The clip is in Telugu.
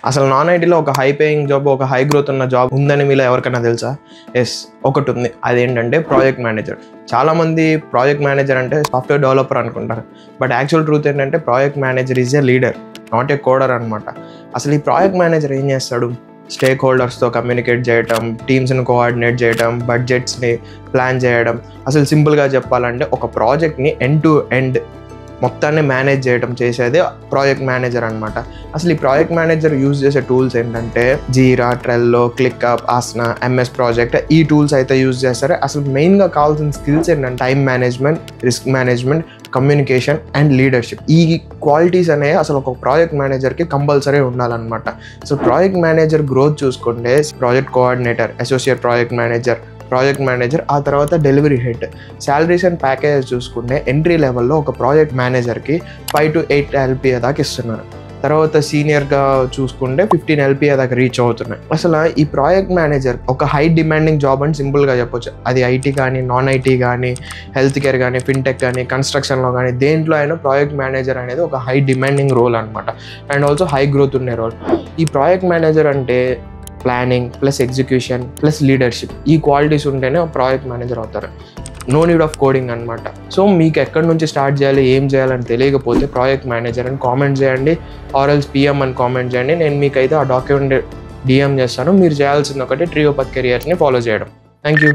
అసలు నాన్ ఐటీలో ఒక హై పేయింగ్ జాబ్, ఒక హై గ్రోత్ ఉన్న జాబ్ ఉందని మీలో ఎవరికైనా తెలుసా? ఎస్, ఒకటి ఉంది. అదేంటంటే ప్రాజెక్ట్ మేనేజర్. చాలామంది ప్రాజెక్ట్ మేనేజర్ అంటే సాఫ్ట్వేర్ డెవలపర్ అనుకుంటారు. బట్ యాక్చువల్ ట్రూత్ ఏంటంటే project manager is a leader, not a కోడర్ అనమాట. అసలు ఈ ప్రాజెక్ట్ మేనేజర్ ఏం చేస్తాడు? స్టేక్ హోల్డర్స్తో కమ్యూనికేట్ చేయటం, టీమ్స్ని కోఆర్డినేట్ చేయటం, బడ్జెట్స్ని ప్లాన్ చేయడం. అసలు సింపుల్గా చెప్పాలంటే ఒక ప్రాజెక్ట్ని ఎండ్ టు ఎండ్ మొత్తాన్ని మేనేజ్ చేయడం చేసేది ప్రాజెక్ట్ మేనేజర్ అనమాట. అసలు ఈ ప్రాజెక్ట్ మేనేజర్ యూజ్ చేసే టూల్స్ ఏంటంటే జీరా, ట్రెల్లో, క్లిక్అప్, ఆసనా, ఎంఎస్ ప్రాజెక్ట్, ఈ టూల్స్ అయితే యూజ్ చేస్తారు. అసలు మెయిన్గా కావాల్సిన స్కిల్స్ ఏంటంటే time management, risk management, communication and leadership. ఈ క్వాలిటీస్ అనేవి అసలు ఒక ప్రాజెక్ట్ మేనేజర్కి కంపల్సరీ ఉండాలన్నమాట. సో ప్రాజెక్ట్ మేనేజర్ గ్రోత్ చూసుకుంటే project coordinator, associate project manager, ఆ తర్వాత delivery head. Salaries and packages చూసుకుంటే ఎంట్రీ లెవెల్లో ఒక ప్రాజెక్ట్ మేనేజర్కి 5 to 8 LPA దాకా ఇస్తున్నారు. తర్వాత సీనియర్గా చూసుకుంటే 15 LPA దాకా రీచ్ అవుతున్నాయి. అసలు ఈ ప్రాజెక్ట్ మేనేజర్ ఒక హై డిమాండింగ్ జాబ్ అని సింపుల్గా చెప్పొచ్చు. అది ఐటీ కానీ, నాన్ ఐటీ కానీ, హెల్త్ కేర్ కానీ, ఫిన్టెక్ కానీ, కన్స్ట్రక్షన్లో కానీ, దేంట్లో అయినా ప్రాజెక్ట్ మేనేజర్ అనేది ఒక హై డిమాండింగ్ రోల్ అనమాట. అండ్ ఆల్సో హై గ్రోత్ ఉండే రోల్. ఈ ప్రాజెక్ట్ మేనేజర్ అంటే planning plus execution plus leadership, ఈ క్వాలిటీస్ ఉంటేనే ప్రాజెక్ట్ మేనేజర్ అవుతారు. నో నీడ్ ఆఫ్ కోడింగ్ అనమాట. సో మీకు ఎక్కడి నుంచి స్టార్ట్ చేయాలి, ఏం చేయాలని తెలియకపోతే ప్రాజెక్ట్ మేనేజర్ అని కామెంట్ చేయండి, ఆర్ఎల్స్ PM అని కామెంట్ చేయండి. నేను మీకైతే ఆ డాక్యుమెంట్ DM చేస్తాను. మీరు చేయాల్సింది ఒకటి ట్రియో పత్ కెరియర్స్ని ఫాలో చేయడం. Thank you.